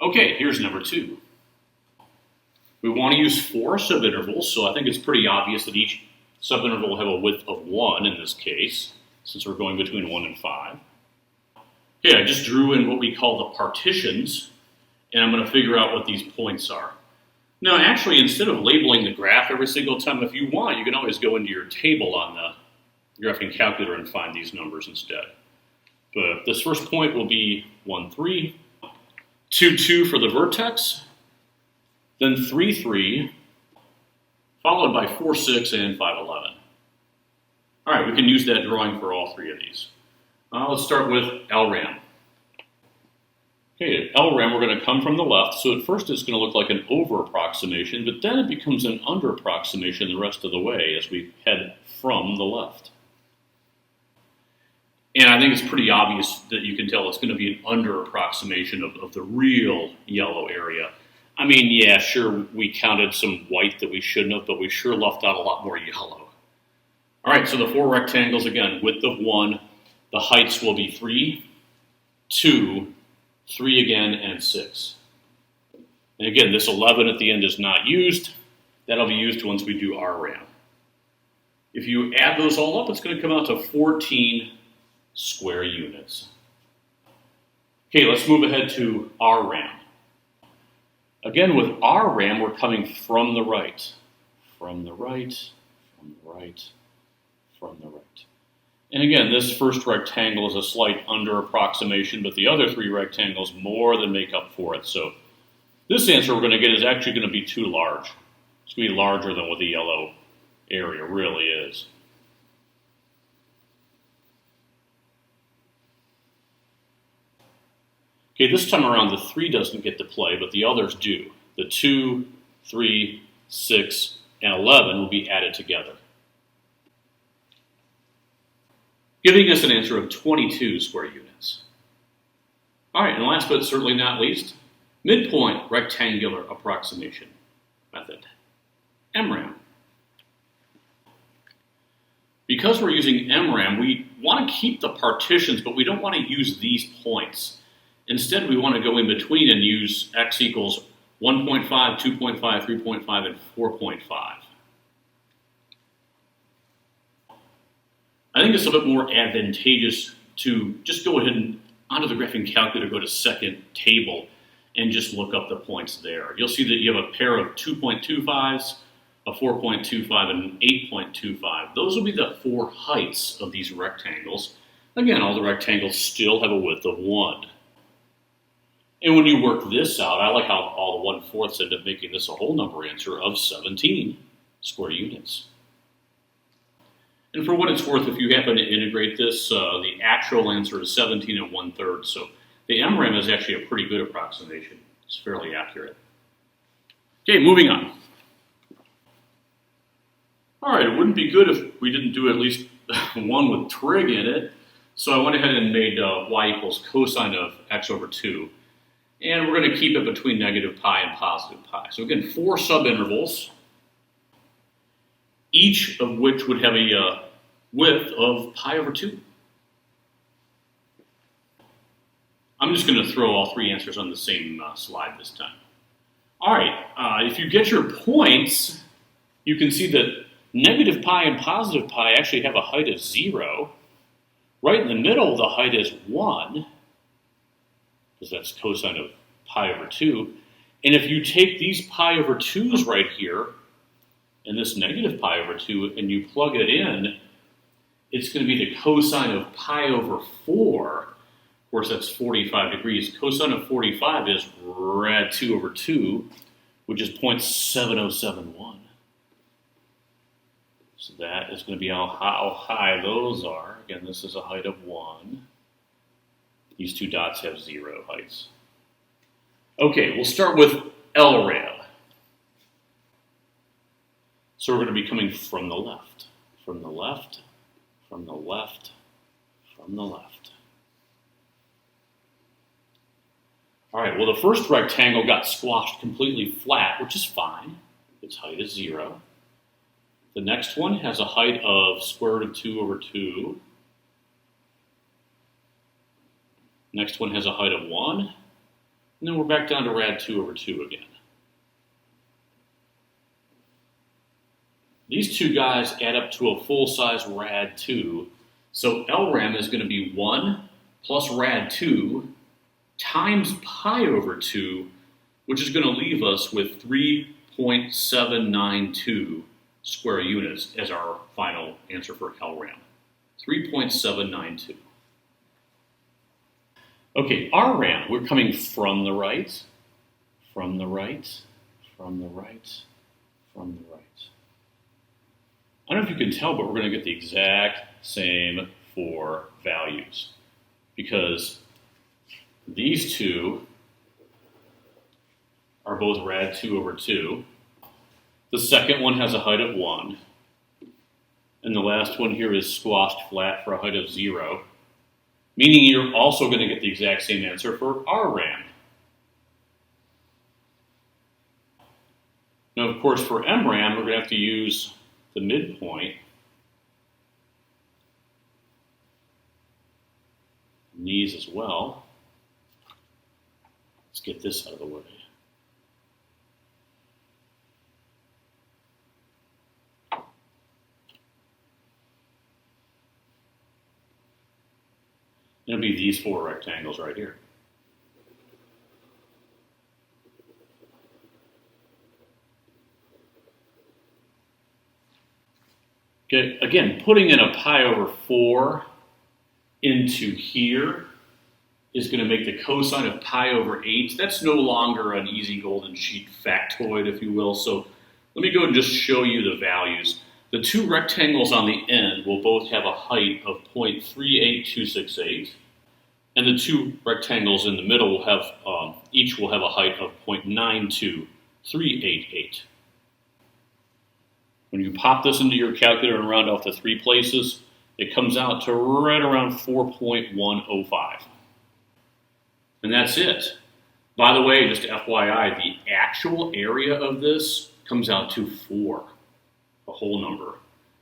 Okay, here's number 2. We want to use 4 subintervals, so I think it's pretty obvious that each subinterval will have a width of 1 in this case, since we're going between 1 and 5. Okay, I just drew in what we call the partitions, and I'm going to figure out what these points are. Now, actually, instead of labeling the graph every single time, if you want, you can always go into your table on the graphing calculator and find these numbers instead. But this first point will be 1, 3, 2, 2 for the vertex, then 3, 3, followed by 4, 6, and 5, 11. All right, we can use that drawing for all 3 of these. Let's start with LRAM. Okay, LRAM, we're going to come from the left, so at first it's going to look like an over approximation, but then it becomes an under approximation the rest of the way as we head from the left. And I think it's pretty obvious that you can tell it's going to be an under approximation of the real yellow area. I mean, yeah, sure, we counted some white that we shouldn't have, but we sure left out a lot more yellow. All right, so the 4 rectangles, again, width of 1, the heights will be 3, 2, 3 again, and 6. And again, this 11 at the end is not used. That'll be used once we do RRAM. If you add those all up, it's going to come out to 14 square units. Okay, let's move ahead to RRAM. Again, with RRAM, we're coming from the right. From the right, from the right, from the right. And again, this first rectangle is a slight under approximation, but the other 3 rectangles more than make up for it. So this answer we're going to get is actually going to be too large. It's going to be larger than what the yellow area really is. Okay, this time around the 3 doesn't get to play, but the others do. The 2, 3, 6, and 11 will be added together, giving us an answer of 22 square units. All right, and last but certainly not least, midpoint rectangular approximation method, MRAM. Because we're using MRAM, we want to keep the partitions, but we don't want to use these points. Instead, we want to go in between and use x equals 1.5, 2.5, 3.5, and 4.5. I think it's a bit more advantageous to just go ahead and onto the graphing calculator, go to second table, and just look up the points there. You'll see that you have a pair of 2.25s, a 4.25, and an 8.25. Those will be the 4 heights of these rectangles. Again, all the rectangles still have a width of 1. And when you work this out, I like how all the 1/4 end up making this a whole number answer of 17 square units. And for what it's worth, if you happen to integrate this, the actual answer is 17 1/3. So the MRAM is actually a pretty good approximation. It's fairly accurate. Okay, moving on. All right, it wouldn't be good if we didn't do at least one with trig in it. So I went ahead and made y equals cosine of x over 2. And we're going to keep it between negative pi and positive pi. So again, 4 subintervals, each of which would have a width of pi over 2. I'm just going to throw all 3 answers on the same slide this time. All right, if you get your points, you can see that negative pi and positive pi actually have a height of 0. Right in the middle, the height is 1, because that's cosine of pi over 2. And if you take these pi over 2's right here, and this negative pi over 2, and you plug it in, it's going to be the cosine of pi over 4. Of course, that's 45 degrees. Cosine of 45 is rad 2 over 2, which is 0.7071. So that is going to be how high those are. Again, this is a height of 1. These 2 dots have 0 heights. Okay, we'll start with LRAM. So we're going to be coming from the left, from the left, from the left, from the left. All right, well, the first rectangle got squashed completely flat, which is fine. Its height is 0. The next one has a height of square root of 2 over 2. Next one has a height of 1. And then we're back down to rad 2 over 2 again. These two guys add up to a full-size rad 2. So LRAM is going to be 1 plus rad 2 times pi over 2, which is going to leave us with 3.792 square units as our final answer for LRAM. 3.792. Okay, RRAM, we're coming from the right, from the right, from the right, from the right. I don't know if you can tell, but we're going to get the exact same 4 values because these two are both rad 2 over 2. The second one has a height of 1. And the last one here is squashed flat for a height of 0. Meaning you're also going to get the exact same answer for RRAM. Now, of course, for MRAM, we're going to have to use the midpoint. And these as well. Let's get this out of the way. It'll be these 4 rectangles right here. Okay, again, putting in a pi over 4 into here is going to make the cosine of pi over 8. That's no longer an easy golden sheet factoid, if you will. So let me go and just show you the values. The 2 rectangles on the end will both have a height of 0.38268. And the 2 rectangles in the middle will have, each will have a height of 0.92388. When you pop this into your calculator and round off to 3 places, it comes out to right around 4.105. And that's it. By the way, just FYI, the actual area of this comes out to 4, a whole number,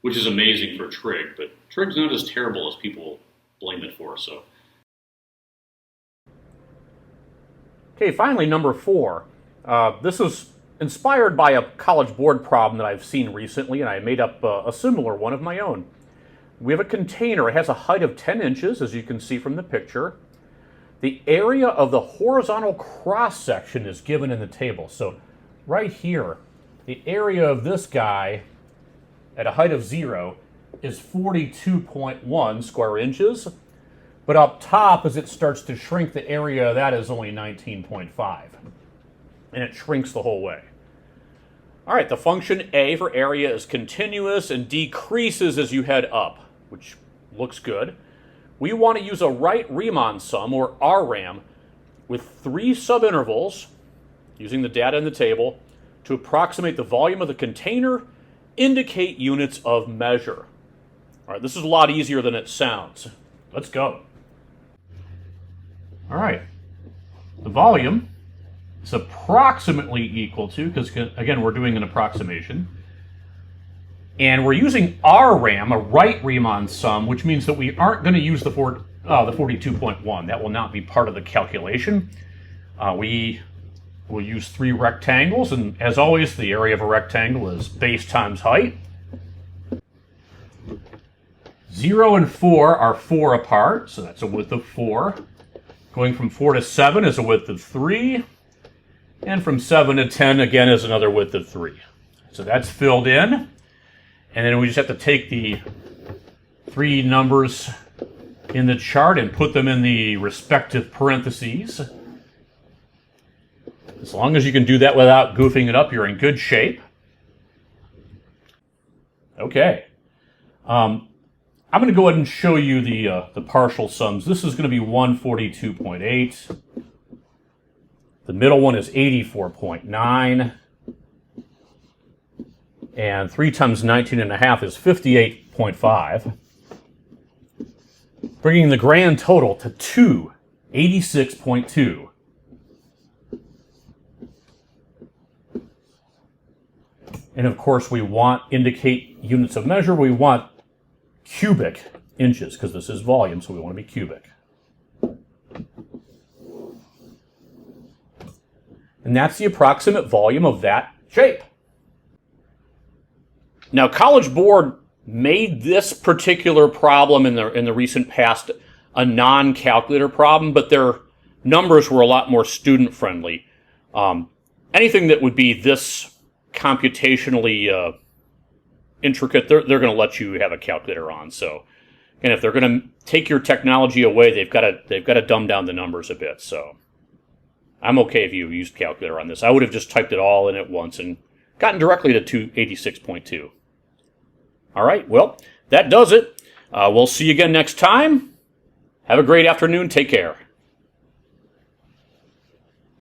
which is amazing for trig, but trig's not as terrible as people blame it for, so. Okay, finally, number 4. This was inspired by a College Board problem that I've seen recently, and I made up a similar one of my own. We have a container. It has a height of 10 inches, as you can see from the picture. The area of the horizontal cross-section is given in the table. So right here, the area of this guy at a height of 0 is 42.1 square inches. But up top, as it starts to shrink, the area of that is only 19.5. And it shrinks the whole way. All right, the function A for area is continuous and decreases as you head up, which looks good. We want to use a right Riemann sum, or RRAM, with 3 subintervals, using the data in the table, to approximate the volume of the container, indicate units of measure. All right, this is a lot easier than it sounds. Let's go. All right, the volume is approximately equal to, because again, we're doing an approximation, and we're using RRAM, a right Riemann sum, which means that we aren't going to use the 42.1. That will not be part of the calculation. We will use 3 rectangles, and as always, the area of a rectangle is base times height. 0 and 4 are 4 apart, so that's a width of 4. Going from 4 to 7 is a width of 3. And from 7 to 10, again, is another width of 3. So that's filled in. And then we just have to take the 3 numbers in the chart and put them in the respective parentheses. As long as you can do that without goofing it up, you're in good shape. Okay. I'm going to go ahead and show you the partial sums. This is going to be 142.8. The middle one is 84.9. And 3 times 19.5 is 58.5. Bringing the grand total to 286.2. And of course, we want indicate units of measure. We want cubic inches, because this is volume, so we want to be cubic. And that's the approximate volume of that shape. Now, College Board made this particular problem in the recent past a non-calculator problem, but their numbers were a lot more student-friendly. Anything that would be this computationally intricate, they're going to let you have a calculator on. So, and if they're going to take your technology away, they've got to dumb down the numbers a bit. So, I'm okay if you used calculator on this. I would have just typed it all in at once and gotten directly to 286.2. All right, well, that does it. We'll see you again next time. Have a great afternoon. Take care.